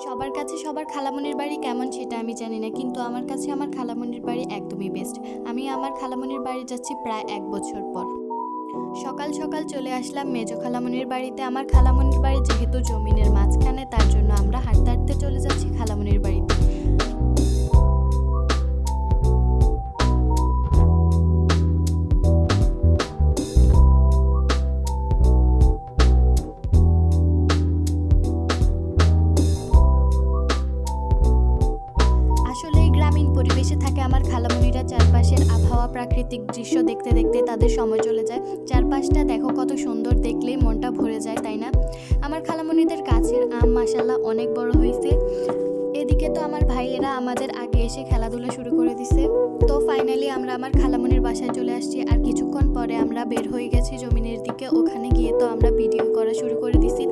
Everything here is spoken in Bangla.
সবার কাছে সবার খালামণির বাড়ি কেমন সেটা আমি জানি না, কিন্তু আমার কাছে আমার খালামণির বাড়ি একদমই বেস্ট। আমি আমার খালামণির বাড়ি যাচ্ছি প্রায় ১ বছর পর। সকাল সকাল চলে আসলাম মেজো খালামণির বাড়িতে। আমার খালামণির বাড়ি যেহেতু জমিনের মাঝখানে, তার জন্য আমরা হাঁটতে হাঁটতে চলে যাচ্ছি খালামণির বাড়িতে। আসলে এই গ্রামীণ পরিবেশে থাকে আমার খালামণিরা। চারপাশের আবহাওয়া, প্রাকৃতিক দৃশ্য দেখতে দেখতে তাদের সময় চলে যায়। চারপাশটা দেখো কত সুন্দর, দেখলেই মনটা ভরে যায়, তাই না? আমার খালামণিদের গাছের আম মাশাআল্লাহ অনেক বড় হয়েছে। এদিকে তো আমার ভাইয়েরা আমাদের আগে এসে খেলাধুলা শুরু করে দিছে। তো ফাইনালি আমরা আমার খালামণির বাসায় চলে আসছি। আর কিছুক্ষণ পরে আমরা বের হয়ে গেছি জমিনের দিকে। ওখানে গিয়ে তো আমরা ভিডিও করা শুরু করে দিছি।